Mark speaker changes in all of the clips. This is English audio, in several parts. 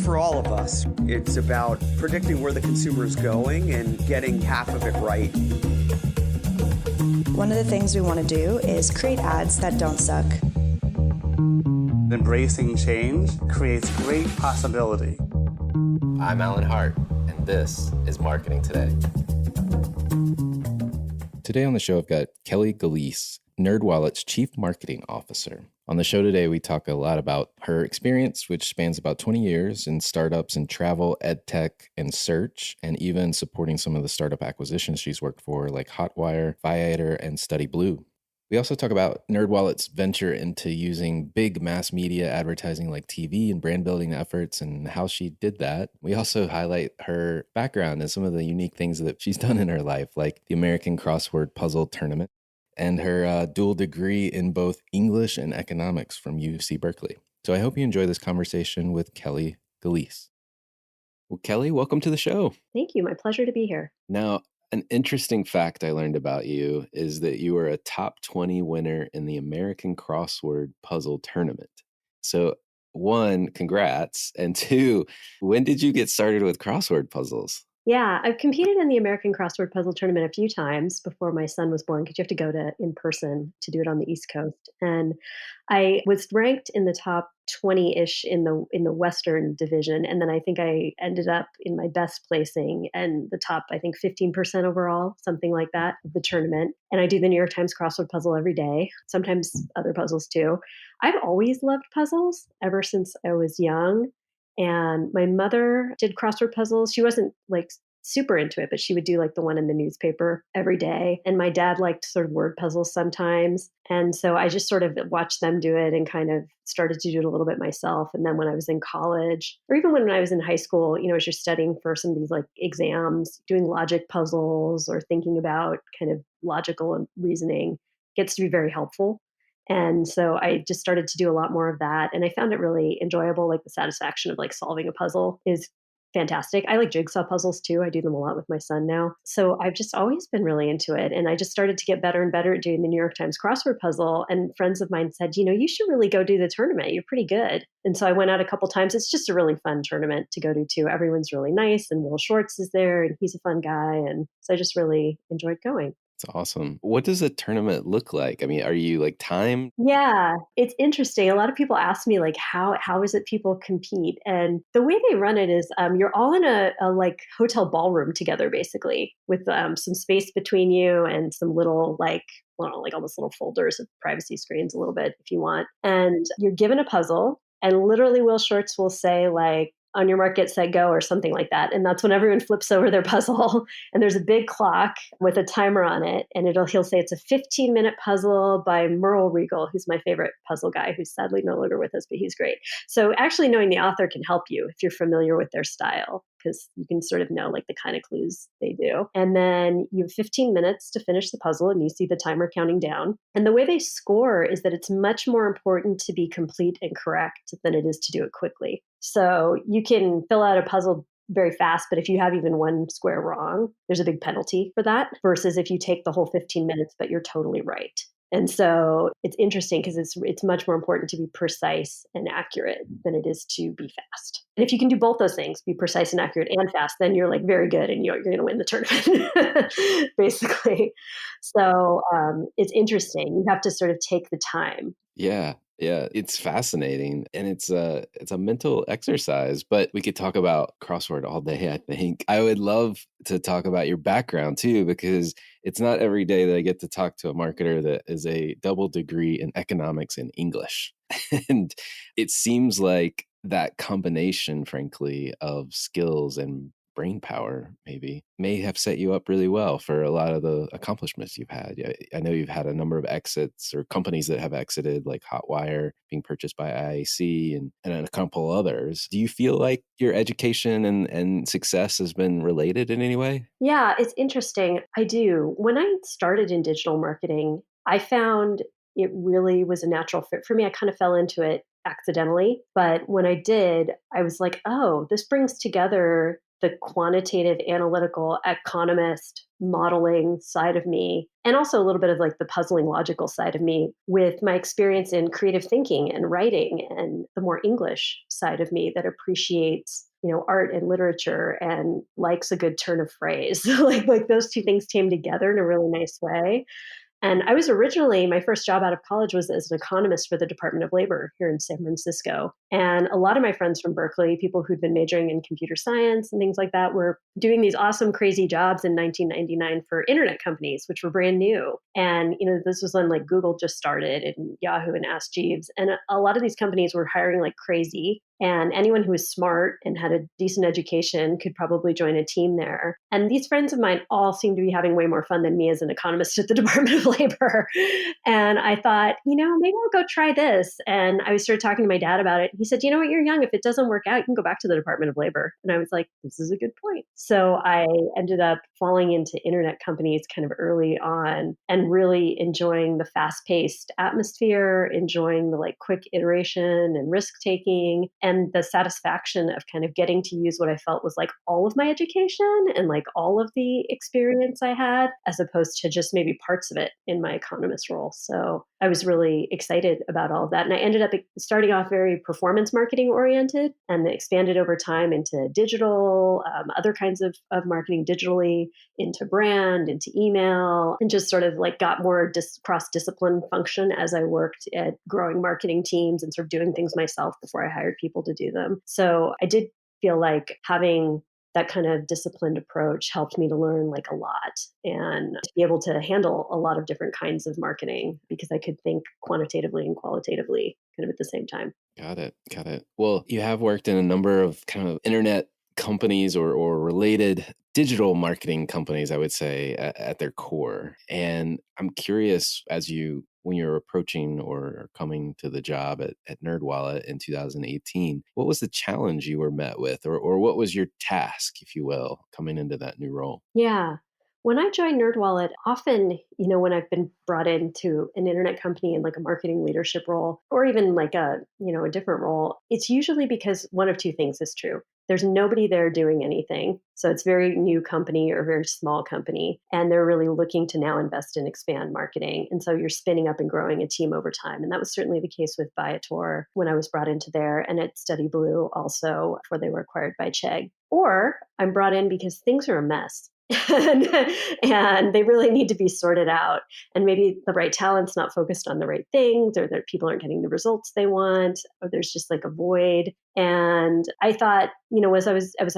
Speaker 1: For all of us, it's about predicting where the consumer is going and getting half of it right.
Speaker 2: One of the things we want to do is create ads that don't suck.
Speaker 3: Embracing change creates great possibility.
Speaker 4: I'm Alan Hart, and this is Marketing Today. Today on the show, I've got Kelly Gillease, NerdWallet's Chief Marketing Officer. On the show today, we talk a lot about her experience, which spans about 20 years in startups in travel, EdTech, and search, and even supporting some of the startup acquisitions she's worked for, like Hotwire, Viator, and Study Blue. We also talk about NerdWallet's venture into using big mass media advertising like TV and brand building efforts and how she did that. We also highlight her background and some of the unique things that she's done in her life, like the American Crossword Puzzle Tournament and her dual degree in both English and economics from UC Berkeley. So I hope you enjoy this conversation with Kelly Gillease. Well, Kelly, welcome to the show.
Speaker 5: Thank you. My pleasure to be here.
Speaker 4: Now, an interesting fact I learned about you is that you were a top 20 winner in the American Crossword Puzzle Tournament. So one, congrats. And two, when did you get started with crossword puzzles?
Speaker 5: Yeah, I've competed in the American Crossword Puzzle Tournament a few times before my son was born because you have to go to in person to do it on the East Coast. And I was ranked in the top 20-ish in the Western division. And then I think I ended up in my best placing and the top, I think 15% overall, something like that, of the tournament. And I do the New York Times crossword puzzle every day, sometimes other puzzles too. I've always loved puzzles ever since I was young. And my mother did crossword puzzles. She wasn't like super into it, but she would do like the one in the newspaper every day. And my dad liked sort of word puzzles sometimes. And so I just sort of watched them do it and kind of started to do it a little bit myself. And then when I was in college, or even when I was in high school, as you're studying for some of these like exams, doing logic puzzles or thinking about kind of logical reasoning gets to be very helpful. And so I just started to do a lot more of that. And I found it really enjoyable. Like the satisfaction of like solving a puzzle is fantastic. I like jigsaw puzzles too. I do them a lot with my son now. So I've just always been really into it. And I just started to get better and better at doing the New York Times crossword puzzle. And friends of mine said, you should really go do the tournament. You're pretty good. And so I went out a couple times. It's just a really fun tournament to go to too. Everyone's really nice. And Will Shortz is there and he's a fun guy. And so I just really enjoyed going.
Speaker 4: It's awesome. What does a tournament look like? I mean, are you like timed?
Speaker 5: Yeah, it's interesting. A lot of people ask me like, how is it people compete? And the way they run it is you're all in a like hotel ballroom together, basically, with some space between you and some little like almost little folders of privacy screens a little bit if you want. And you're given a puzzle and literally Will Shortz will say like, on your mark, get set, go, or something like that. And that's when everyone flips over their puzzle. And there's a big clock with a timer on it. And he'll say it's a 15-minute puzzle by Merle Regal, who's my favorite puzzle guy, who's sadly no longer with us, but he's great. So actually knowing the author can help you if you're familiar with their style, because you can sort of know like the kind of clues they do. And then you have 15 minutes to finish the puzzle and you see the timer counting down. And the way they score is that it's much more important to be complete and correct than it is to do it quickly. So you can fill out a puzzle very fast, but if you have even one square wrong, there's a big penalty for that versus if you take the whole 15 minutes, but you're totally right. And so it's interesting because it's much more important to be precise and accurate than it is to be fast. And if you can do both those things, be precise and accurate and fast, then you're like very good and you're going to win the tournament, basically. So it's interesting. You have to sort of take the time.
Speaker 4: Yeah. It's fascinating and it's a mental exercise, but we could talk about crossword all day, I think. I would love to talk about your background too, because it's not every day that I get to talk to a marketer that is a double degree in economics and English. And it seems like that combination, frankly, of skills and brain power maybe may have set you up really well for a lot of the accomplishments you've had. I know you've had a number of exits or companies that have exited, like Hotwire being purchased by IAC and a couple others. Do you feel like your education and success has been related in any way?
Speaker 5: Yeah, it's interesting. I do. When I started in digital marketing, I found it really was a natural fit for me. I kind of fell into it accidentally. But when I did, I was like, oh, this brings together the quantitative, analytical, economist, modeling side of me, and also a little bit of like the puzzling, logical side of me with my experience in creative thinking and writing and the more English side of me that appreciates art and literature and likes a good turn of phrase. like those two things came together in a really nice way. And I was originally, my first job out of college was as an economist for the Department of Labor here in San Francisco. And a lot of my friends from Berkeley, people who'd been majoring in computer science and things like that, were doing these awesome, crazy jobs in 1999 for internet companies, which were brand new. And, this was when like Google just started and Yahoo and Ask Jeeves. And a lot of these companies were hiring like crazy. And anyone who was smart and had a decent education could probably join a team there. And these friends of mine all seemed to be having way more fun than me as an economist at the Department of Labor. And I thought, maybe I'll go try this. And I started talking to my dad about it. He said, you know what, you're young. If it doesn't work out, you can go back to the Department of Labor. And I was like, this is a good point. So I ended up falling into internet companies kind of early on and really enjoying the fast-paced atmosphere, enjoying the like quick iteration and risk-taking, and the satisfaction of kind of getting to use what I felt was like all of my education and like all of the experience I had, as opposed to just maybe parts of it in my economist role. So I was really excited about all of that. And I ended up starting off very performance marketing oriented and expanded over time into digital, other kinds of marketing digitally, into brand, into email, and just sort of like got more cross-discipline function as I worked at growing marketing teams and sort of doing things myself before I hired people to do them. So I did feel like having that kind of disciplined approach helped me to learn like a lot and to be able to handle a lot of different kinds of marketing because I could think quantitatively and qualitatively kind of at the same time.
Speaker 4: Got it. Well, you have worked in a number of kind of internet companies or related digital marketing companies, I would say, at their core. And I'm curious, when you're approaching or coming to the job at NerdWallet in 2018, what was the challenge you were met with, or what was your task, if you will, coming into that new role?
Speaker 5: Yeah. When I joined NerdWallet, often, when I've been brought into an internet company in like a marketing leadership role, or even like a different role, it's usually because one of two things is true. There's nobody there doing anything. So it's very new company or very small company. And they're really looking to now invest and expand marketing. And so you're spinning up and growing a team over time. And that was certainly the case with Viator when I was brought into there, and at Study Blue also before they were acquired by Chegg. Or I'm brought in because things are a mess. and they really need to be sorted out. And maybe the right talent's not focused on the right things, or that people aren't getting the results they want, or there's just like a void. And I thought, as I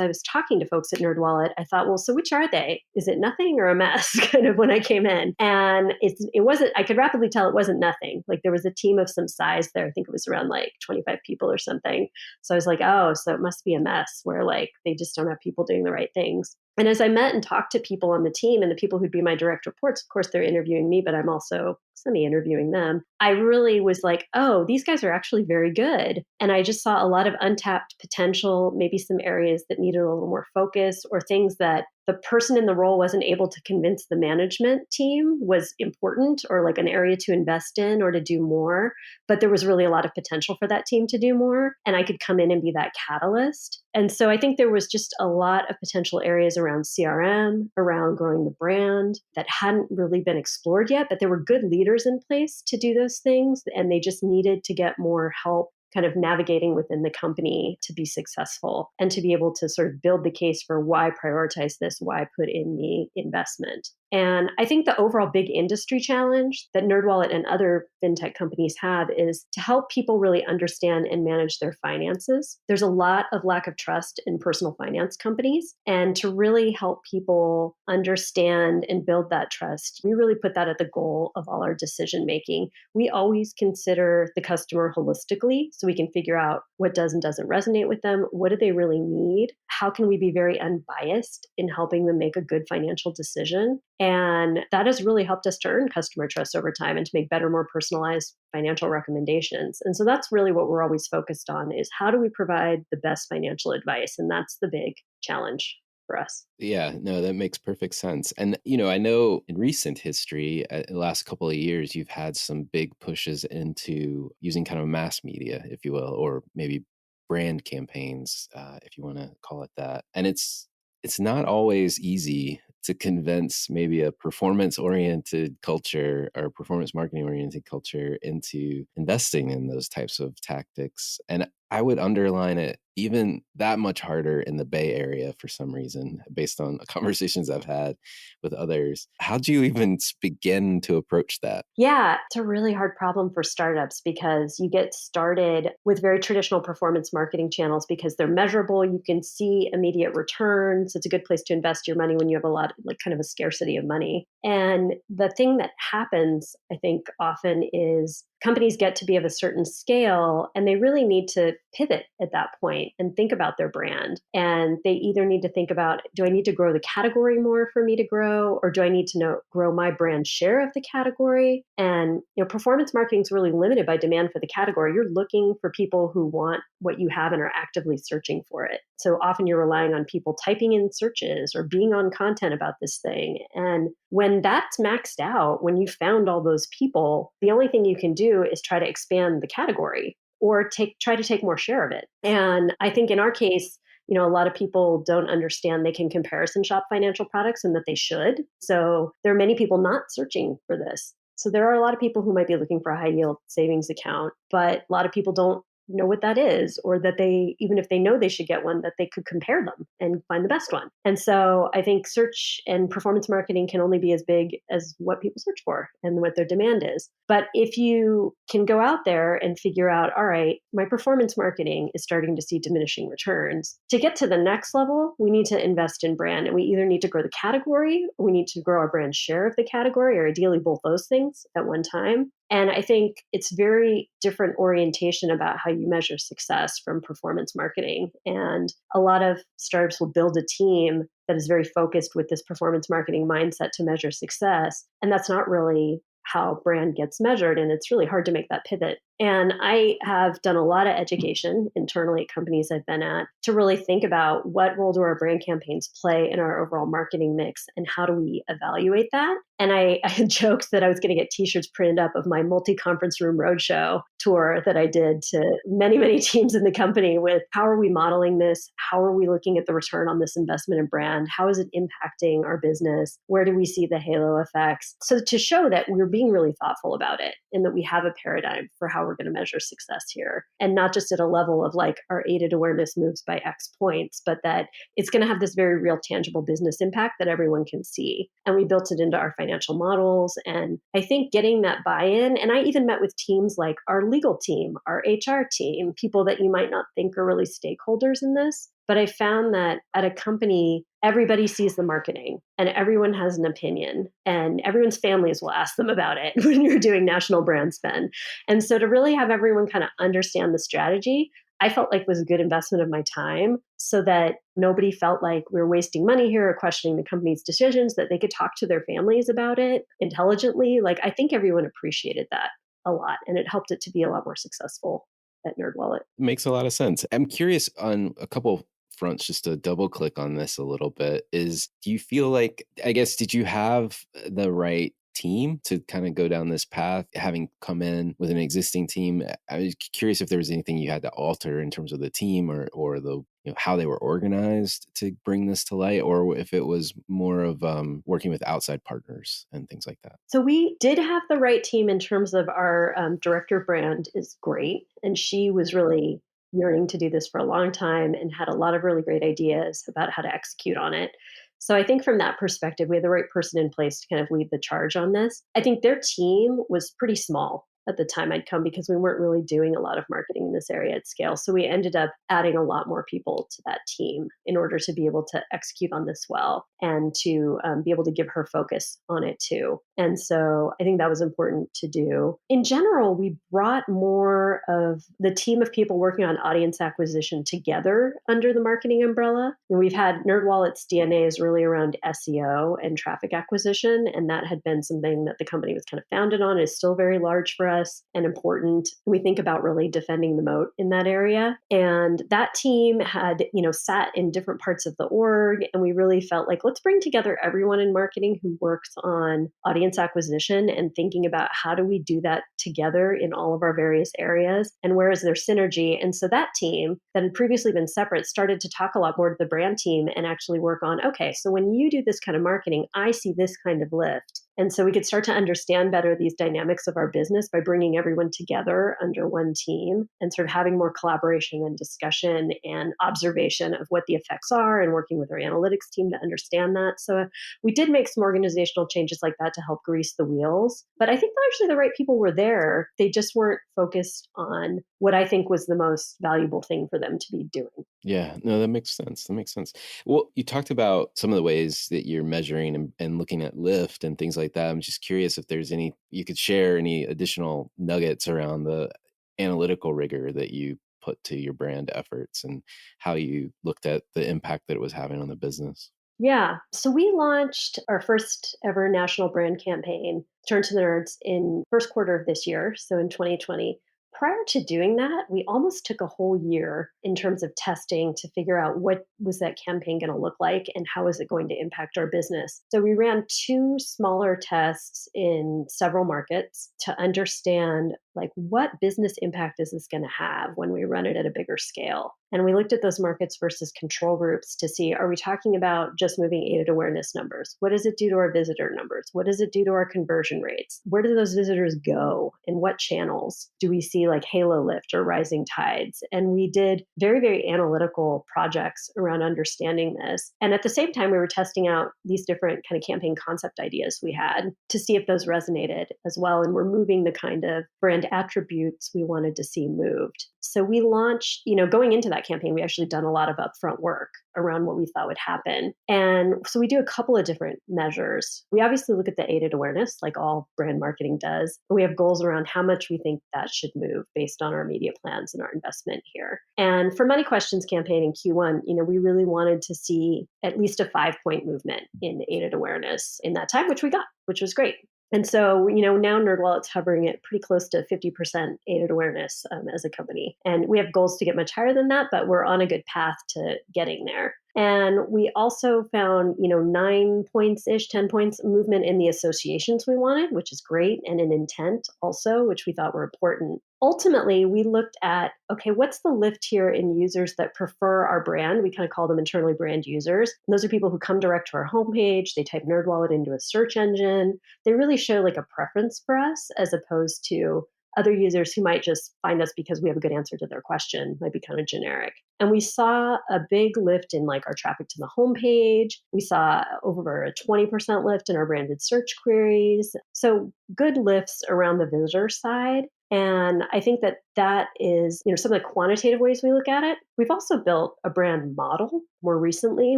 Speaker 5: was talking to folks at NerdWallet, I thought, well, so which are they? Is it nothing or a mess? Kind of when I came in, and it wasn't. I could rapidly tell it wasn't nothing. Like there was a team of some size there. I think it was around like 25 people or something. So I was like, oh, so it must be a mess where like they just don't have people doing the right things. And as I met and talked to people on the team and the people who'd be my direct reports, of course, they're interviewing me, but I'm also semi-interviewing them. I really was like, oh, these guys are actually very good. And I just saw a lot of untapped potential, maybe some areas that needed a little more focus, or things that the person in the role wasn't able to convince the management team was important, or like an area to invest in or to do more. But there was really a lot of potential for that team to do more. And I could come in and be that catalyst. And so I think there was just a lot of potential areas around CRM, around growing the brand that hadn't really been explored yet, but there were good leaders in place to do those things. And they just needed to get more help kind of navigating within the company to be successful and to be able to sort of build the case for why prioritize this, why put in the investment. And I think the overall big industry challenge that NerdWallet and other fintech companies have is to help people really understand and manage their finances. There's a lot of lack of trust in personal finance companies. And to really help people understand and build that trust, we really put that at the goal of all our decision making. We always consider the customer holistically so we can figure out what does and doesn't resonate with them. What do they really need? How can we be very unbiased in helping them make a good financial decision? And that has really helped us to earn customer trust over time and to make better, more personalized financial recommendations. And so that's really what we're always focused on, is how do we provide the best financial advice? And that's the big challenge for us.
Speaker 4: Yeah, no, that makes perfect sense. And, I know in recent history, the last couple of years, you've had some big pushes into using kind of mass media, if you will, or maybe brand campaigns, if you want to call it that. And it's it's not always easy to convince maybe a performance-oriented culture or performance marketing-oriented culture into investing in those types of tactics. And I would underline it even that much harder in the Bay Area for some reason, based on conversations I've had with others. How do you even begin to approach that?
Speaker 5: Yeah, it's a really hard problem for startups because you get started with very traditional performance marketing channels because they're measurable. You can see immediate returns. It's a good place to invest your money when you have a lot, like kind of a scarcity of money. And the thing that happens, I think, often is companies get to be of a certain scale and they really need to pivot at that point and think about their brand. And they either need to think about, do I need to grow the category more for me to grow? Or do I need to grow my brand share of the category? And performance marketing is really limited by demand for the category. You're looking for people who want what you have and are actively searching for it. So often you're relying on people typing in searches or being on content about this thing. And when that's maxed out, when you found all those people, the only thing you can do is try to expand the category or try to take more share of it. And I think in our case, a lot of people don't understand they can comparison shop financial products and that they should. So there are many people not searching for this. So there are a lot of people who might be looking for a high yield savings account, but a lot of people don't know what that is, or that they, even if they know they should get one, that they could compare them and find the best one. And so I think search and performance marketing can only be as big as what people search for and what their demand is. But if you can go out there and figure out, all right, my performance marketing is starting to see diminishing returns. To get to the next level, we need to invest in brand, and we either need to grow the category, or we need to grow our brand share of the category, or ideally both those things at one time. And I think it's very different orientation about how you measure success from performance marketing. And a lot of startups will build a team that is very focused with this performance marketing mindset to measure success. And that's not really how brand gets measured. And it's really hard to make that pivot. And I have done a lot of education internally at companies I've been at to really think about what role do our brand campaigns play in our overall marketing mix and how do we evaluate that? And I had joked that I was going to get t-shirts printed up of my multi-conference room roadshow tour that I did to many, many teams in the company with how are we modeling this? How are we looking at the return on this investment in brand? How is it impacting our business? Where do we see the halo effects? So to show that we're being really thoughtful about it and that we have a paradigm for how we're going to measure success here. And not just at a level of like our aided awareness moves by X points, but that it's going to have this very real tangible business impact that everyone can see. And we built it into our financial models. And I think getting that buy-in, and I even met with teams like our legal team, our HR team, people that you might not think are really stakeholders in this. But I found that at a company, everybody sees the marketing and everyone has an opinion and everyone's families will ask them about it when you're doing national brand spend. And so to really have everyone kind of understand the strategy, I felt like was a good investment of my time so that nobody felt like we were wasting money here or questioning the company's decisions, that they could talk to their families about it intelligently. Like, I think everyone appreciated that a lot and it helped it to be a lot more successful at NerdWallet.
Speaker 4: Makes a lot of sense. I'm curious on a couple fronts, just to double click on this a little bit, is do you feel like, I guess, did you have the right team to kind of go down this path, having come in with an existing team? I was curious if there was anything you had to alter in terms of the team or the how they were organized to bring this to light, or if it was more of working with outside partners and things like that.
Speaker 5: So we did have the right team in terms of our director of brand is great. And she was really yearning to do this for a long time and had a lot of really great ideas about how to execute on it. So I think from that perspective, we had the right person in place to kind of lead the charge on this. I think their team was pretty small at the time I'd come because we weren't really doing a lot of marketing in this area at scale. So we ended up adding a lot more people to that team in order to be able to execute on this well and to be able to give her focus on it too. And so I think that was important to do. In general, we brought more of the team of people working on audience acquisition together under the marketing umbrella. And we've had NerdWallet's DNA is really around SEO and traffic acquisition. And that had been something that the company was kind of founded on. It's still very large for us and important. We think about really defending the moat in that area. And that team had, sat in different parts of the org. And we really felt like, let's bring together everyone in marketing who works on audience acquisition and thinking about how do we do that together in all of our various areas and where is there synergy. And so that team that had previously been separate started to talk a lot more to the brand team and actually work on, okay, so when you do this kind of marketing, I see this kind of lift. And so we could start to understand better these dynamics of our business by bringing everyone together under one team and sort of having more collaboration and discussion and observation of what the effects are and working with our analytics team to understand that. So we did make some organizational changes like that to help grease the wheels. But I think actually the right people were there. They just weren't focused on what I think was the most valuable thing for them to be doing.
Speaker 4: Yeah, no, that makes sense. That makes sense. Well, you talked about some of the ways that you're measuring and looking at lift and things like that. I'm just curious if there's you could share any additional nuggets around the analytical rigor that you put to your brand efforts and how you looked at the impact that it was having on the business.
Speaker 5: Yeah. So we launched our first ever national brand campaign, Turn to the Nerds, in first quarter of this year, so in 2020. Prior to doing that, we almost took a whole year in terms of testing to figure out what was that campaign going to look like and how is it going to impact our business. So we ran 2 smaller tests in several markets to understand what business impact is this going to have when we run it at a bigger scale. And we looked at those markets versus control groups to see, are we talking about just moving aided awareness numbers? What does it do to our visitor numbers? What does it do to our conversion rates? Where do those visitors go? In what channels do we see halo lift or rising tides? And we did very, very analytical projects around understanding this. And at the same time, we were testing out these different kind of campaign concept ideas we had to see if those resonated as well. And we're moving the kind of brand attributes we wanted to see moved. So we launched, going into that campaign, we actually done a lot of upfront work around what we thought would happen. And so we do a couple of different measures. We obviously look at the aided awareness, like all brand marketing does. And we have goals around how much we think that should move based on our media plans and our investment here. And for Money Questions campaign in Q1, we really wanted to see at least a 5-point movement in aided awareness in that time, which we got, which was great. And so, now NerdWallet's hovering at pretty close to 50% aided awareness as a company. And we have goals to get much higher than that, but we're on a good path to getting there. And we also found, 9 points-ish, 10 points movement in the associations we wanted, which is great, and in intent also, which we thought were important. Ultimately, we looked at, okay, what's the lift here in users that prefer our brand? We kind of call them internally brand users. And those are people who come direct to our homepage. They type NerdWallet into a search engine. They really show a preference for us as opposed to other users who might just find us because we have a good answer to their question, might be kind of generic. And we saw a big lift in our traffic to the homepage. We saw over a 20% lift in our branded search queries. So good lifts around the visitor side. And I think that is, some of the quantitative ways we look at it. We've also built a brand model more recently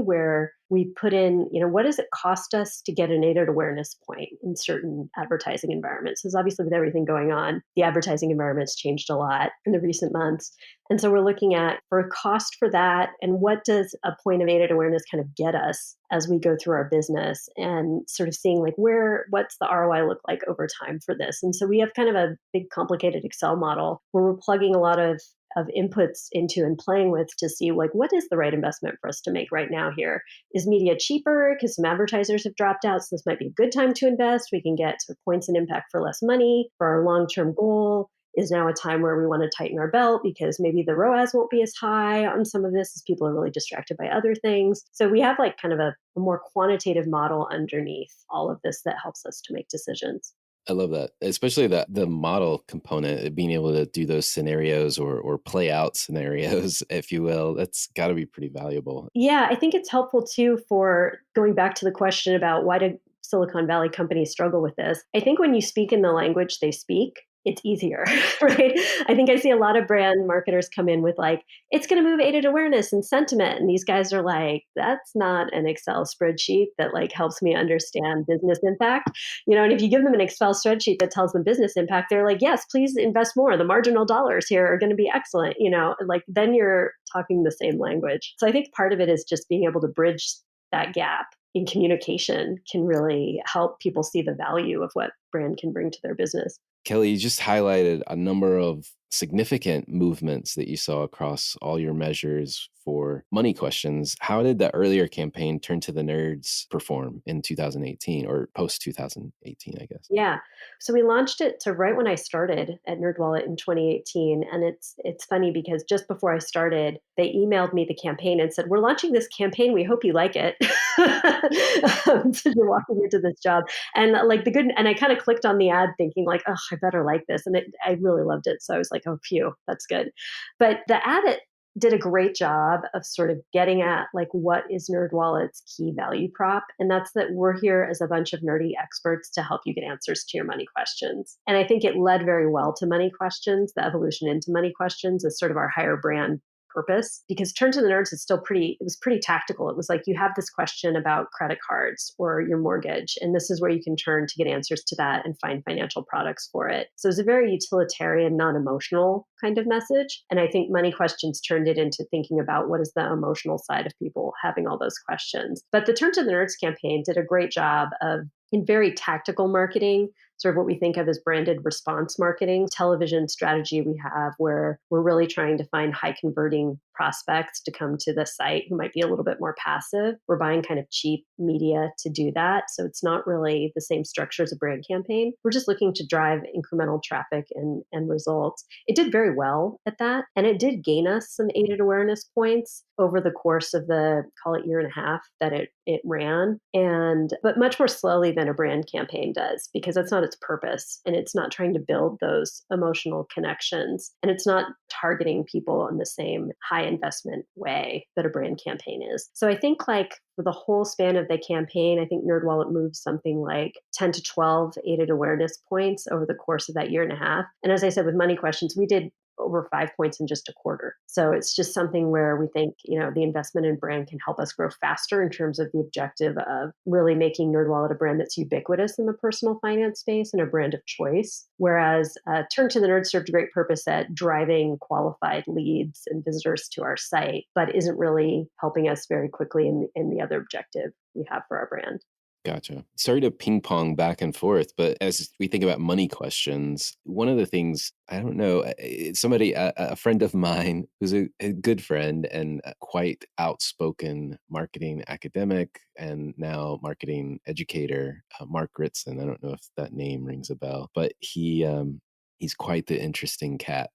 Speaker 5: where we put in, what does it cost us to get an aided awareness point in certain advertising environments? Because obviously with everything going on, the advertising environment's changed a lot in the recent months. And so we're looking at for a cost for that and what does a point of aided awareness kind of get us as we go through our business and sort of seeing what's the ROI look like over time for this. And so we have kind of a big complicated Excel model where we're plugging a lot of inputs into and playing with to see what is the right investment for us to make right now here. Is media cheaper because some advertisers have dropped out, so this might be a good time to invest. We can get sort of points and impact for less money for our long-term goal. Is now a time where we want to tighten our belt because maybe the ROAS won't be as high on some of this as people are really distracted by other things. So we have kind of a more quantitative model underneath all of this that helps us to make decisions.
Speaker 4: I love that, especially the model component, being able to do those scenarios or play out scenarios, if you will. That's got to be pretty valuable.
Speaker 5: Yeah, I think it's helpful too for going back to the question about why do Silicon Valley companies struggle with this. I think when you speak in the language they speak, it's easier, right? I think I see a lot of brand marketers come in with it's going to move aided awareness and sentiment. And these guys are that's not an Excel spreadsheet that helps me understand business impact. And if you give them an Excel spreadsheet that tells them business impact, they're yes, please invest more. The marginal dollars here are going to be excellent. Then you're talking the same language. So I think part of it is just being able to bridge that gap in communication can really help people see the value of what brand can bring to their business.
Speaker 4: Kelly, you just highlighted a number of significant movements that you saw across all your measures for money questions. How did the earlier campaign Turn to the Nerds perform in 2018 or post 2018, I guess?
Speaker 5: Yeah. So we launched it to right when I started at NerdWallet in 2018. And it's funny because just before I started, they emailed me the campaign and said, "We're launching this campaign. We hope you like it." So you're walking into this job. And and I kind of clicked on the ad thinking like, oh, I better like this. And I really loved it. So I was like, oh, phew, that's good. But the ad did a great job of sort of getting at like what is NerdWallet's key value prop, and that's that we're here as a bunch of nerdy experts to help you get answers to your money questions. And I think it led very well to money questions. The evolution into money questions is sort of our higher brand purpose, because Turn to the Nerds is still it was pretty tactical. It was like, you have this question about credit cards or your mortgage, and this is where you can turn to get answers to that and find financial products for it. So it's a very utilitarian, non-emotional kind of message. And I think money questions turned it into thinking about what is the emotional side of people having all those questions. But the Turn to the Nerds campaign did a great job of, in very tactical marketing, sort of what we think of as branded response marketing, television strategy we have where we're really trying to find high converting prospects to come to the site who might be a little bit more passive. We're buying kind of cheap media to do that. So it's not really the same structure as a brand campaign. We're just looking to drive incremental traffic and results. It did very well at that. And it did gain us some aided awareness points over the course of the, call it, year and a half that it ran. But much more slowly than a brand campaign does, because that's not its purpose. And it's not trying to build those emotional connections. And it's not targeting people in the same high investment way that a brand campaign is. So I think like for the whole span of the campaign, I think NerdWallet moved something like 10 to 12 aided awareness points over the course of that year and a half. And as I said, with money questions, we did over 5 points in just a quarter. So it's just something where we think, the investment in brand can help us grow faster in terms of the objective of really making NerdWallet a brand that's ubiquitous in the personal finance space and a brand of choice. Whereas Turn to the Nerds served a great purpose at driving qualified leads and visitors to our site, but isn't really helping us very quickly in the other objective we have for our brand.
Speaker 4: Gotcha. Sorry to ping pong back and forth, but as we think about money questions, one of the things, I don't know, a friend of mine who's a good friend and a quite outspoken marketing academic and now marketing educator, Mark Ritson. I don't know if that name rings a bell, but he's quite the interesting cat.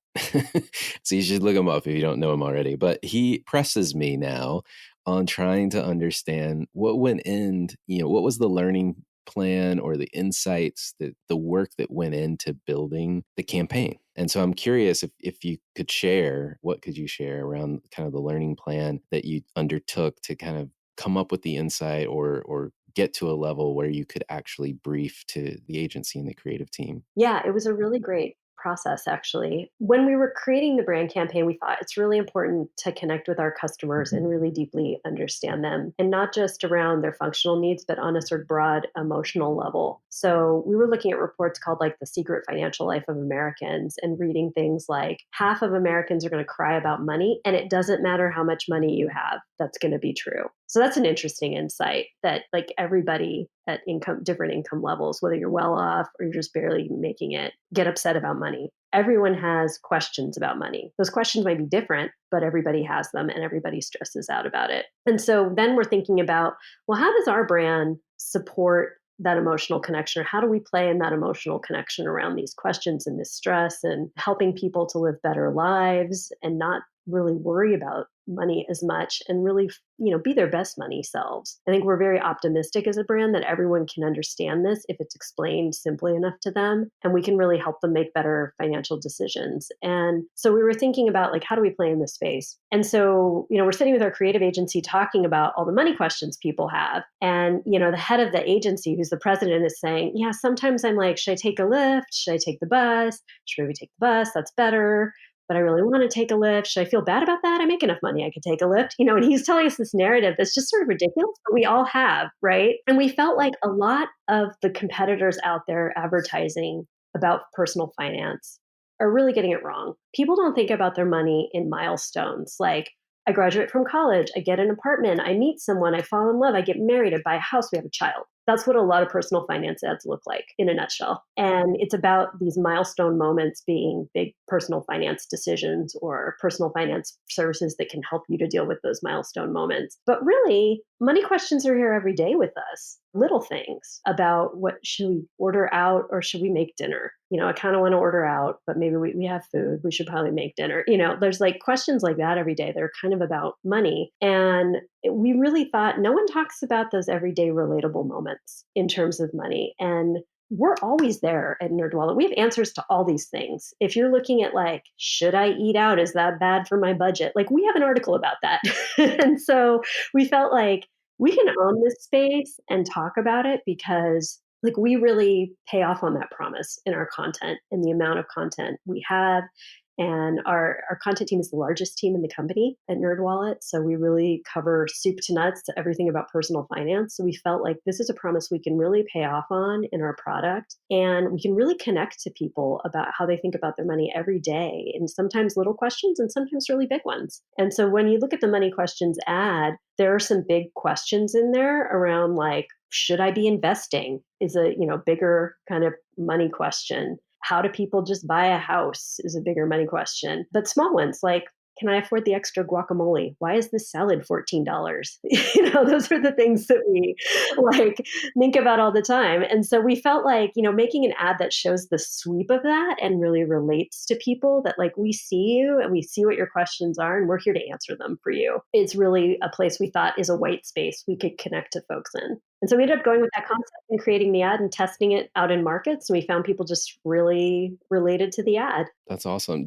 Speaker 4: So you should look him up if you don't know him already. But he presses me now on trying to understand what went in, what was the learning plan or the insights, the work that went into building the campaign. And so I'm curious if you could share, what could you share around kind of the learning plan that you undertook to kind of come up with the insight or get to a level where you could actually brief to the agency and the creative team?
Speaker 5: Yeah, it was a really great process, actually. When we were creating the brand campaign, we thought it's really important to connect with our customers and really deeply understand them, and not just around their functional needs, but on a sort of broad emotional level. So we were looking at reports called like The Secret Financial Life of Americans and reading things like half of Americans are going to cry about money, and it doesn't matter how much money you have, that's going to be true. So that's an interesting insight that like everybody at different income levels, whether you're well off or you're just barely making it, get upset about money. Everyone has questions about money. Those questions might be different, but everybody has them and everybody stresses out about it. And so then we're thinking about, well, how does our brand support that emotional connection, or how do we play in that emotional connection around these questions and this stress and helping people to live better lives and not really worry about money as much and really, be their best money selves. I think we're very optimistic as a brand that everyone can understand this if it's explained simply enough to them, and we can really help them make better financial decisions. And so we were thinking about like, how do we play in this space? And so, we're sitting with our creative agency talking about all the money questions people have. And, the head of the agency, who's the president, is saying, yeah, sometimes I'm like, should I take a lift? Should I take the bus? Should we take the bus? That's better. But I really want to take a lift. Should I feel bad about that? I make enough money. I could take a lift, and he's telling us this narrative that's just sort of ridiculous, but we all have, right? And we felt like a lot of the competitors out there advertising about personal finance are really getting it wrong. People don't think about their money in milestones. Like, I graduate from college, I get an apartment, I meet someone, I fall in love, I get married, I buy a house, we have a child. That's what a lot of personal finance ads look like in a nutshell. And it's about these milestone moments being big personal finance decisions or personal finance services that can help you to deal with those milestone moments. But really, money questions are here every day with us. Little things about what should we order out or should we make dinner? I kind of want to order out, but maybe we have food. We should probably make dinner. There's like questions like that every day. They're kind of about money. And we really thought no one talks about those everyday relatable moments in terms of money. And we're always there at NerdWallet. We have answers to all these things. If you're looking at like, should I eat out? Is that bad for my budget? Like we have an article about that. And so we felt like we can own this space and talk about it because like we really pay off on that promise in our content and the amount of content we have. And our content team is the largest team in the company at NerdWallet. So we really cover soup to nuts to everything about personal finance. So we felt like this is a promise we can really pay off on in our product. And we can really connect to people about how they think about their money every day. And sometimes little questions and sometimes really big ones. And so when you look at the money questions ad, there are some big questions in there around like, should I be investing? Is a bigger kind of money question. How do people just buy a house is a bigger money question. But small ones like, can I afford the extra guacamole? Why is this salad $14? Those are the things that we like think about all the time. And so we felt like, making an ad that shows the sweep of that and really relates to people that like we see you and we see what your questions are and we're here to answer them for you. It's really a place we thought is a white space we could connect to folks in. And so we ended up going with that concept and creating the ad and testing it out in markets. And we found people just really related to the ad.
Speaker 4: That's awesome.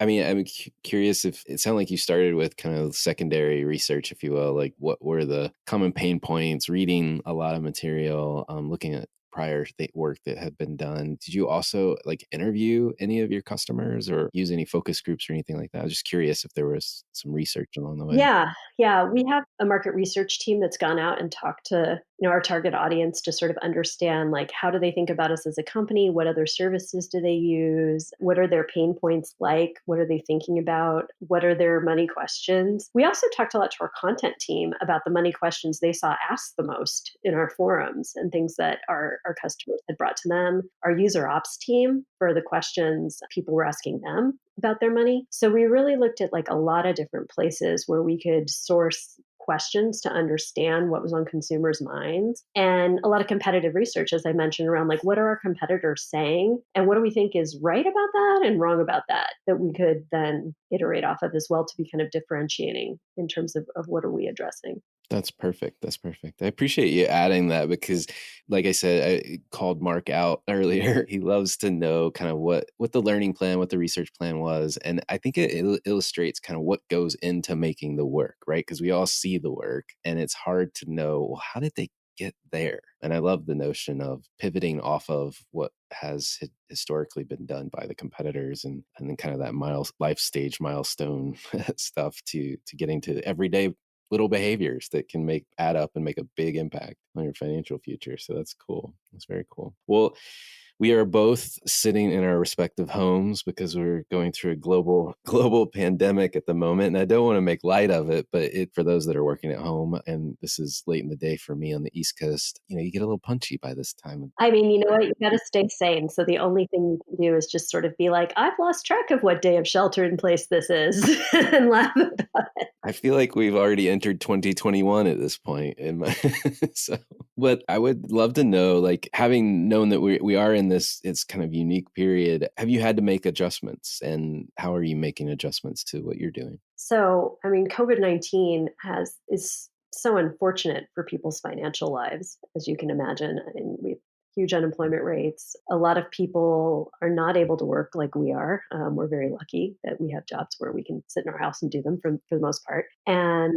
Speaker 4: I'm curious if it sounded like you started with kind of secondary research, if you will, like what were the common pain points, reading a lot of material, looking at prior work that had been done. Did you also like interview any of your customers or use any focus groups or anything like that? I was just curious if there was some research along the way.
Speaker 5: Yeah. We have a market research team that's gone out and talked to our target audience to sort of understand like how do they think about us as a company? What other services do they use? What are their pain points like? What are they thinking about? What are their money questions? We also talked a lot to our content team about the money questions they saw asked the most in our forums and things that our customers had brought to them. Our user ops team for the questions people were asking them about their money. So we really looked at like a lot of different places where we could source questions to understand what was on consumers' minds and a lot of competitive research, as I mentioned, around like what are our competitors saying and what do we think is right about that and wrong about that we could then iterate off of as well to be kind of differentiating in terms of what are we addressing.
Speaker 4: That's perfect. That's perfect. I appreciate you adding that because, like I said, I called Mark out earlier. He loves to know kind of what the learning plan, what the research plan was. And I think it illustrates kind of what goes into making the work, right? Because we all see the work and it's hard to know, well, how did they get there? And I love the notion of pivoting off of what has historically been done by the competitors and then kind of that life stage milestone stuff to getting to everyday little behaviors that can add up and make a big impact on your financial future. So that's cool. That's very cool. Well, we are both sitting in our respective homes because we're going through a global pandemic at the moment. And I don't want to make light of it, but for those that are working at home, and this is late in the day for me on the East Coast, you get a little punchy by this time.
Speaker 5: I mean, you know what? You got to stay sane. So the only thing you can do is just sort of be like, I've lost track of what day of shelter in place this is and laugh about it.
Speaker 4: I feel like we've already entered 2021 at this point. But I would love to know, like, having known that we are in this, it's kind of unique period, have you had to make adjustments and how are you making adjustments to what you're doing?
Speaker 5: So, I mean, COVID-19 is so unfortunate for people's financial lives, as you can imagine. I mean, we have huge unemployment rates. A lot of people are not able to work like we are. We're very lucky that we have jobs where we can sit in our house and do them for the most part. And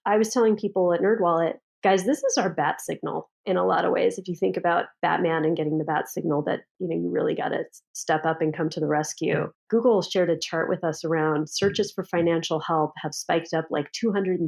Speaker 5: I was telling people at NerdWallet, guys, this is our bat signal in a lot of ways. If you think about Batman and getting the bat signal that, you really got to step up and come to the rescue. Google shared a chart with us around searches for financial help have spiked up like 203%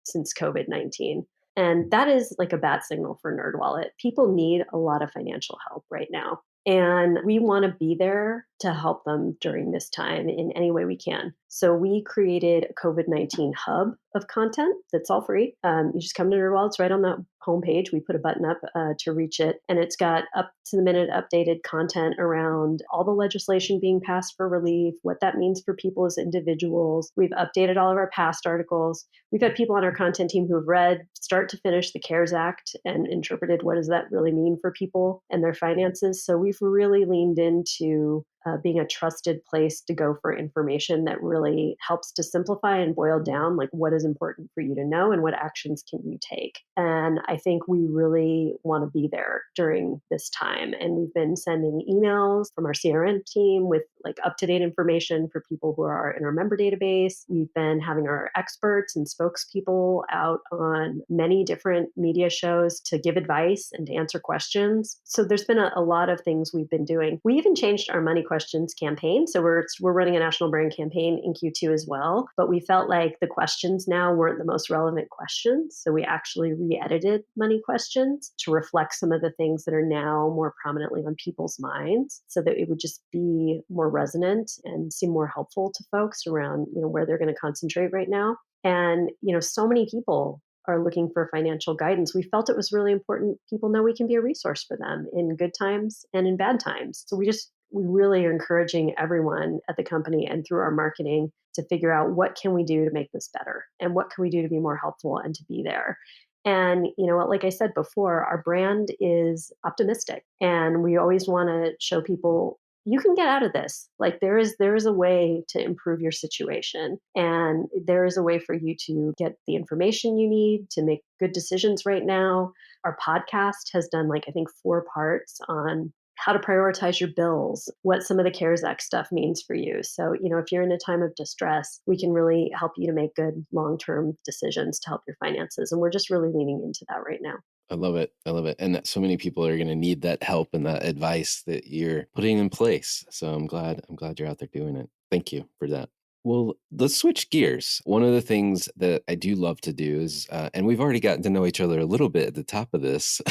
Speaker 5: since COVID-19. And that is like a bat signal for NerdWallet. People need a lot of financial help right now. And we want to be there to help them during this time in any way we can. So we created a COVID-19 hub of content that's all free. You just come to NerdWallet. It's right on the homepage. We put a button up to reach it. And it's got up to the minute updated content around all the legislation being passed for relief, what that means for people as individuals. We've updated all of our past articles. We've had people on our content team who have read start to finish the CARES Act and interpreted what does that really mean for people and their finances. So we've really leaned into being a trusted place to go for information that really helps to simplify and boil down like what is important for you to know and what actions can you take. And I think we really want to be there during this time. And we've been sending emails from our CRM team with like up-to-date information for people who are in our member database. We've been having our experts and spokespeople out on many different media shows to give advice and to answer questions. So there's been a lot of things we've been doing. We even changed our money questions campaign. So we're running a national brand campaign in Q2 as well. But we felt like the questions now weren't the most relevant questions. So we actually re-edited money questions to reflect some of the things that are now more prominently on people's minds so that it would just be more resonant and seem more helpful to folks around, where they're going to concentrate right now. And, so many people are looking for financial guidance. We felt it was really important people know we can be a resource for them in good times and in bad times. So we really are encouraging everyone at the company and through our marketing to figure out what can we do to make this better and what can we do to be more helpful and to be there. And, like I said before, our brand is optimistic and we always want to show people you can get out of this. Like there is a way to improve your situation and there is a way for you to get the information you need to make good decisions right now. Our podcast has done I think 4 parts on how to prioritize your bills, what some of the CARES Act stuff means for you. So, if you're in a time of distress, we can really help you to make good long-term decisions to help your finances. And we're just really leaning into that right now.
Speaker 4: I love it. I love it. And that so many people are going to need that help and that advice that you're putting in place. So I'm glad you're out there doing it. Thank you for that. Well, let's switch gears. One of the things that I do love to do is, and we've already gotten to know each other a little bit at the top of this,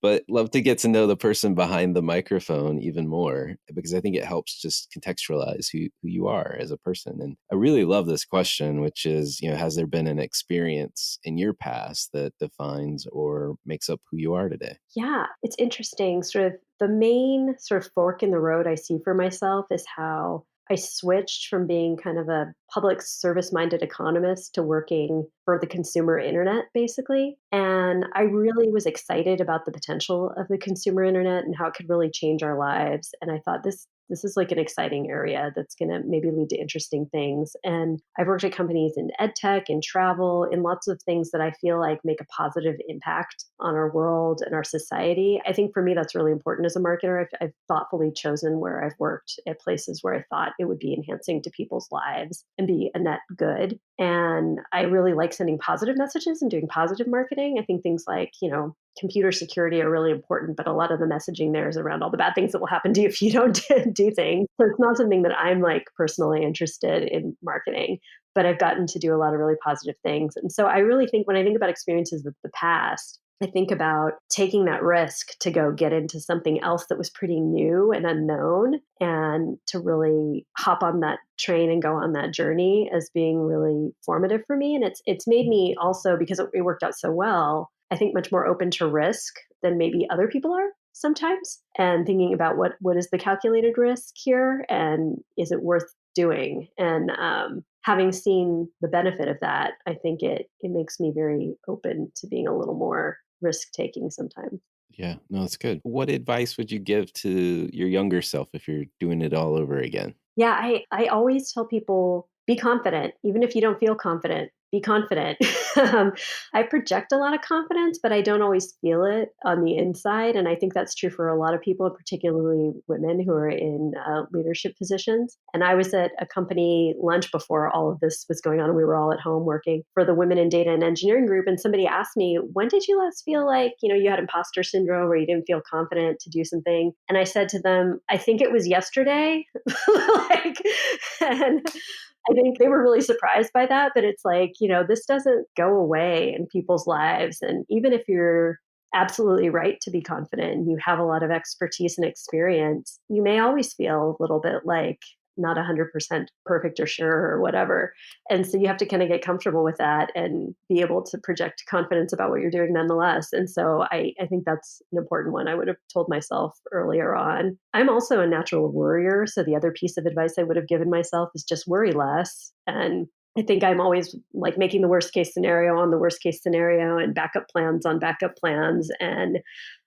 Speaker 4: but love to get to know the person behind the microphone even more, because I think it helps just contextualize who you are as a person. And I really love this question, which is, has there been an experience in your past that defines or makes up who you are today?
Speaker 5: Yeah, it's interesting. Sort of the main sort of fork in the road I see for myself is how I switched from being kind of a public service-minded economist to working for the consumer internet, basically. And I really was excited about the potential of the consumer internet and how it could really change our lives. And I thought this is like an exciting area that's going to maybe lead to interesting things. And I've worked at companies in EdTech, in travel, in lots of things that I feel like make a positive impact on our world and our society. I think for me, that's really important as a marketer. I've thoughtfully chosen where I've worked at places where I thought it would be enhancing to people's lives and be a net good. And I really like sending positive messages and doing positive marketing. I think things like, computer security are really important, but a lot of the messaging there is around all the bad things that will happen to you if you don't do things. So it's not something that I'm personally interested in marketing, but I've gotten to do a lot of really positive things. And so I really think when I think about experiences of the past, I think about taking that risk to go get into something else that was pretty new and unknown and to really hop on that train and go on that journey as being really formative for me. And it's made me also, because it worked out so well, I think much more open to risk than maybe other people are sometimes, and thinking about what is the calculated risk here and is it worth doing? And having seen the benefit of that, I think it makes me very open to being a little more risk taking sometimes.
Speaker 4: Yeah, no, it's good. What advice would you give to your younger self if you're doing it all over again?
Speaker 5: Yeah, I always tell people, be confident, even if you don't feel confident. Be confident. I project a lot of confidence, but I don't always feel it on the inside. And I think that's true for a lot of people, particularly women who are in leadership positions. And I was at a company lunch before all of this was going on. And we were all at home working for the Women in Data and Engineering group. And somebody asked me, when did you last feel like, you had imposter syndrome or you didn't feel confident to do something? And I said to them, I think it was yesterday. And I think they were really surprised by that, but it's this doesn't go away in people's lives. And even if you're absolutely right to be confident and you have a lot of expertise and experience, you may always feel a little bit like not 100% perfect or sure or whatever. And so you have to kind of get comfortable with that and be able to project confidence about what you're doing nonetheless. And so I think that's an important one I would have told myself earlier on. I'm also a natural worrier. So the other piece of advice I would have given myself is just worry less. And I think I'm always like making the worst case scenario on the worst case scenario and backup plans on backup plans. And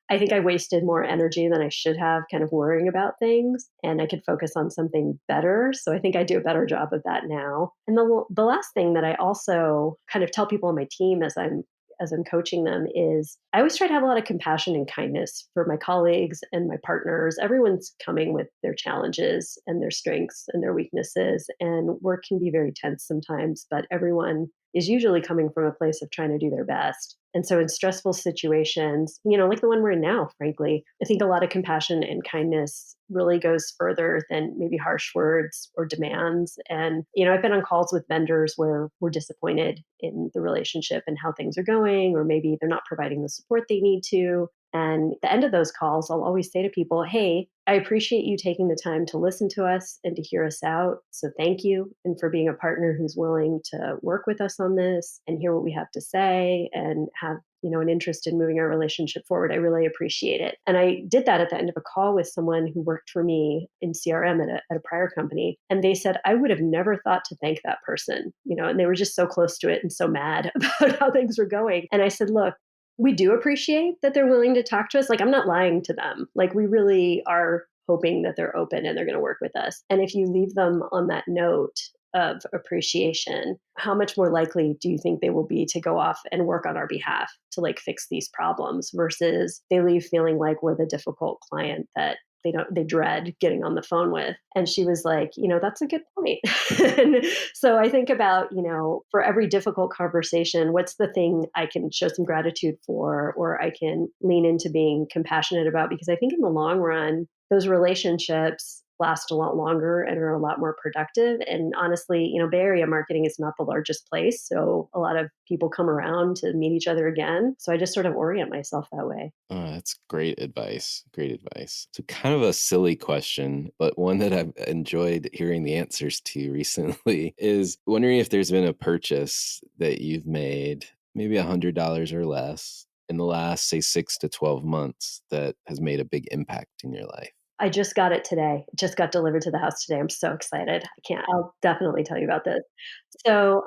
Speaker 5: I think I wasted more energy than I should have kind of worrying about things, and I could focus on something better. So I think I do a better job of that now. And the last thing that I also kind of tell people on my team as I'm coaching them is I always try to have a lot of compassion and kindness for my colleagues and my partners. Everyone's coming with their challenges and their strengths and their weaknesses, and work can be very tense sometimes, but everyone is usually coming from a place of trying to do their best. And so in stressful situations, like the one we're in now, frankly, I think a lot of compassion and kindness really goes further than maybe harsh words or demands. And, I've been on calls with vendors where we're disappointed in the relationship and how things are going, or maybe they're not providing the support they need to. And at the end of those calls, I'll always say to people, hey, I appreciate you taking the time to listen to us and to hear us out. So thank you. And for being a partner who's willing to work with us on this and hear what we have to say and have an interest in moving our relationship forward. I really appreciate it. And I did that at the end of a call with someone who worked for me in CRM at a prior company. And they said, I would have never thought to thank that person, and they were just so close to it and so mad about how things were going. And I said, look, we do appreciate that they're willing to talk to us. Like, I'm not lying to them. Like, we really are hoping that they're open and they're going to work with us. And if you leave them on that note of appreciation, how much more likely do you think they will be to go off and work on our behalf to fix these problems versus they leave feeling like we're the difficult client that they dread getting on the phone with. And she was like, that's a good point. And so I think about, for every difficult conversation, what's the thing I can show some gratitude for, or I can lean into being compassionate about? Because I think in the long run, those relationships last a lot longer and are a lot more productive. And honestly, Bay Area marketing is not the largest place. So a lot of people come around to meet each other again. So I just sort of orient myself that way.
Speaker 4: Oh, that's great advice. Great advice. So kind of a silly question, but one that I've enjoyed hearing the answers to recently is wondering if there's been a purchase that you've made, maybe $100 or less, in the last, say, 6 to 12 months that has made a big impact in your life.
Speaker 5: I just got it today. It just got delivered to the house today. I'm so excited. I'll definitely tell you about this. So,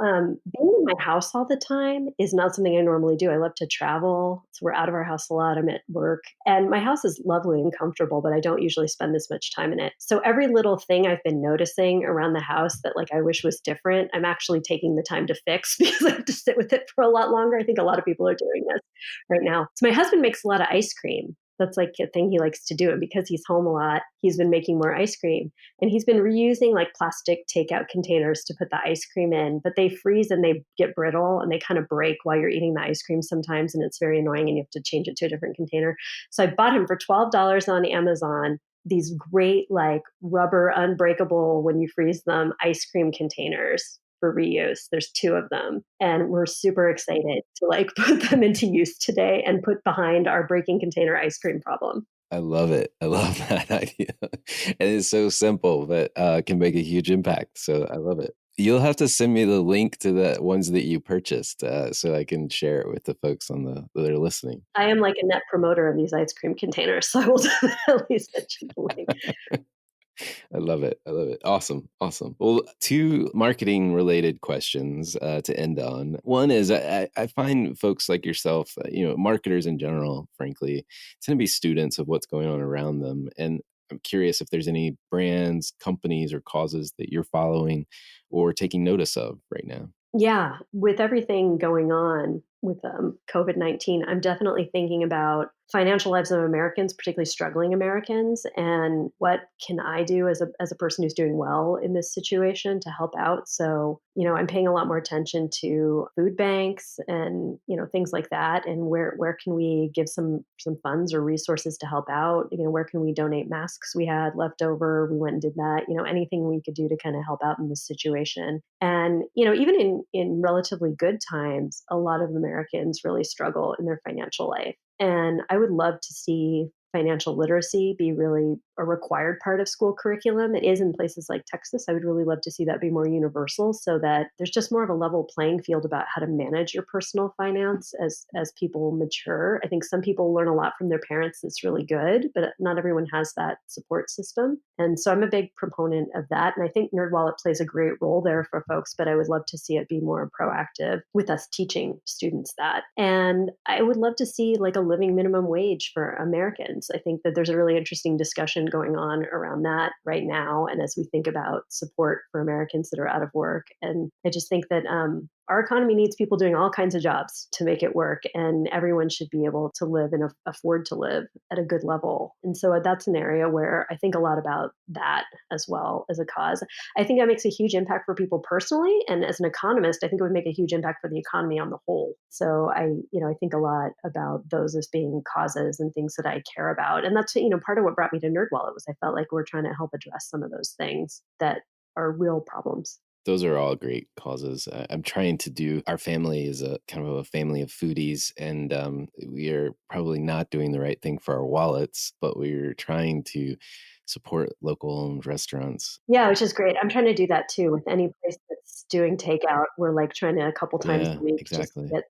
Speaker 5: being in my house all the time is not something I normally do. I love to travel. So we're out of our house a lot. I'm at work and my house is lovely and comfortable, but I don't usually spend this much time in it. So every little thing I've been noticing around the house that I wish was different, I'm actually taking the time to fix because I have to sit with it for a lot longer. I think a lot of people are doing this right now. So my husband makes a lot of ice cream. That's a thing he likes to do. And because he's home a lot, he's been making more ice cream. And he's been reusing plastic takeout containers to put the ice cream in, but they freeze and they get brittle and they kind of break while you're eating the ice cream sometimes. And it's very annoying and you have to change it to a different container. So I bought him for $12 on Amazon these great rubber unbreakable, when you freeze them, ice cream containers for reuse. There's 2 of them. And we're super excited to put them into use today and put behind our breaking container ice cream problem.
Speaker 4: I love it. I love that idea. And it's so simple, but can make a huge impact. So I love it. You'll have to send me the link to the ones that you purchased so I can share it with the folks that are listening.
Speaker 5: I am a net promoter of these ice cream containers, so I will definitely send you the link.
Speaker 4: I love it. I love it. Awesome. Awesome. Well, 2 marketing related questions to end on. One is I find folks like yourself, marketers in general, frankly, tend to be students of what's going on around them. And I'm curious if there's any brands, companies, or causes that you're following or taking notice of right now.
Speaker 5: Yeah, with everything going on with COVID-19, I'm definitely thinking about financial lives of Americans, particularly struggling Americans, and what can I do as a person who's doing well in this situation to help out. So, I'm paying a lot more attention to food banks and, things like that. And where can we give some funds or resources to help out? Where can we donate masks we had left over? We went and did that. Anything we could do to kind of help out in this situation. And, even in relatively good times, a lot of Americans really struggle in their financial life. And I would love to see financial literacy be really a required part of school curriculum. It is in places like Texas. I would really love to see that be more universal so that there's just more of a level playing field about how to manage your personal finance as people mature. I think some people learn a lot from their parents that's really good, but not everyone has that support system. And so I'm a big proponent of that. And I think NerdWallet plays a great role there for folks, but I would love to see it be more proactive with us teaching students that. And I would love to see like a living minimum wage for Americans. I think that there's a really interesting discussion going on around that right now. And as we think about support for Americans that are out of work, and I just think that our economy needs people doing all kinds of jobs to make it work, and everyone should be able to live and afford to live at a good level. And so that's an area where I think a lot about that as well as a cause. I think that makes a huge impact for people personally, and as an economist, I think it would make a huge impact for the economy on the whole. So I think a lot about those as being causes and things that I care about, and that's part of what brought me to NerdWallet was I felt like we're trying to help address some of those things that are real problems.
Speaker 4: Those are all great causes. I'm trying to do, our family is a kind of a family of foodies, and we are probably not doing the right thing for our wallets, but we're trying to support local owned restaurants.
Speaker 5: Yeah, which is great. I'm trying to do that too with any place that's doing takeout. We're like trying to a couple times
Speaker 4: Yeah,
Speaker 5: a week just
Speaker 4: exactly.
Speaker 5: get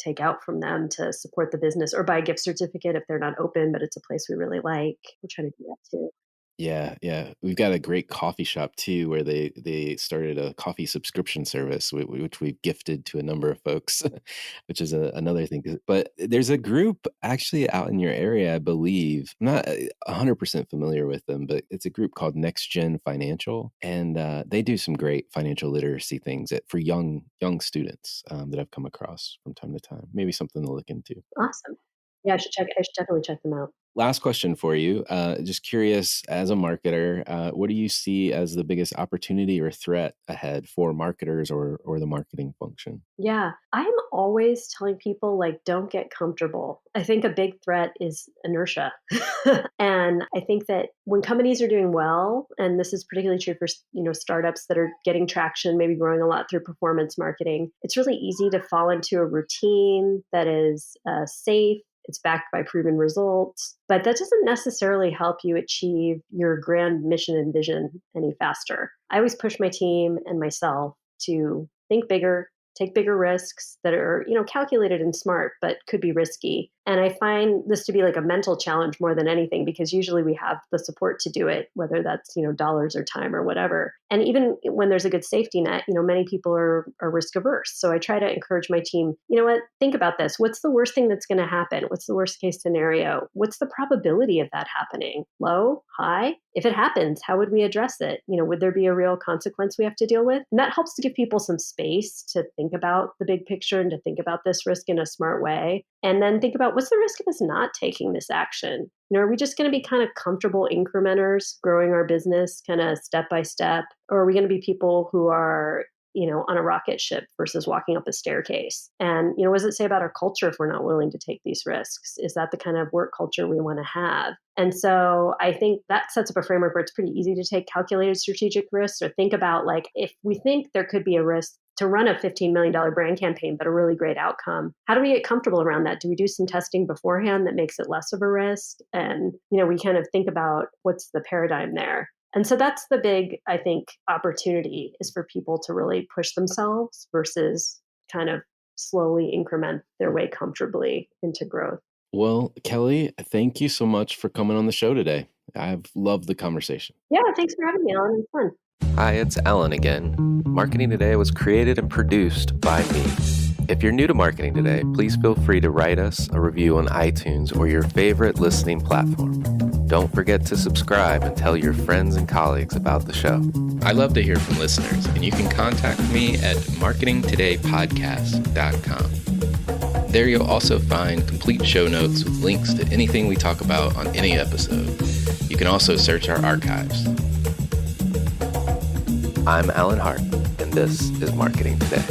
Speaker 5: takeout from them to support the business or buy a gift certificate if they're not open, but it's a place we really like. We're trying to do that too.
Speaker 4: Yeah, yeah. We've got a great coffee shop too, where they started a coffee subscription service, which we've gifted to a number of folks, which is another thing. But there's a group actually out in your area, I believe. I'm not 100% familiar with them, but it's a group called Next Gen Financial, and they do some great financial literacy things for young students that I've come across from time to time. Maybe something to look into.
Speaker 5: Awesome. Yeah, I should definitely check them out.
Speaker 4: Last question for you. Just curious, as a marketer, what do you see as the biggest opportunity or threat ahead for marketers or the marketing function?
Speaker 5: Yeah, I'm always telling people like don't get comfortable. I think a big threat is inertia. And I think that when companies are doing well, and this is particularly true for startups that are getting traction, maybe growing a lot through performance marketing, it's really easy to fall into a routine that is safe. It's backed by proven results, but that doesn't necessarily help you achieve your grand mission and vision any faster. I always push my team and myself to think bigger, take bigger risks that are, calculated and smart, but could be risky. And I find this to be like a mental challenge more than anything, because usually we have the support to do it, whether that's, dollars or time or whatever. And even when there's a good safety net, many people are risk averse. So I try to encourage my team, think about this. What's the worst thing that's going to happen? What's the worst case scenario? What's the probability of that happening? Low, high? If it happens, how would we address it? Would there be a real consequence we have to deal with? And that helps to give people some space to think about the big picture and to think about this risk in a smart way. And then think about what's the risk of us not taking this action? Are we just going to be kind of comfortable incrementers growing our business kind of step by step? Or are we going to be people who are, on a rocket ship versus walking up a staircase? And, what does it say about our culture if we're not willing to take these risks? Is that the kind of work culture we want to have? And so I think that sets up a framework where it's pretty easy to take calculated strategic risks, or think about like, if we think there could be a risk to run a $15 million brand campaign, but a really great outcome, how do we get comfortable around that? Do we do some testing beforehand that makes it less of a risk? And, we kind of think about what's the paradigm there. And so that's the big, I think, opportunity is for people to really push themselves versus kind of slowly increment their way comfortably into growth.
Speaker 4: Well, Kelly, thank you so much for coming on the show today. I've loved the conversation.
Speaker 5: Yeah, thanks for having me, Alan. It was fun.
Speaker 4: Hi, it's Alan again. Marketing Today was created and produced by me. If you're new to Marketing Today, please feel free to write us a review on iTunes or your favorite listening platform. Don't forget to subscribe and tell your friends and colleagues about the show. I love to hear from listeners, and you can contact me at marketingtodaypodcast.com. There you'll also find complete show notes with links to anything we talk about on any episode. You can also search our archives. I'm Alan Hart, and this is Marketing Today.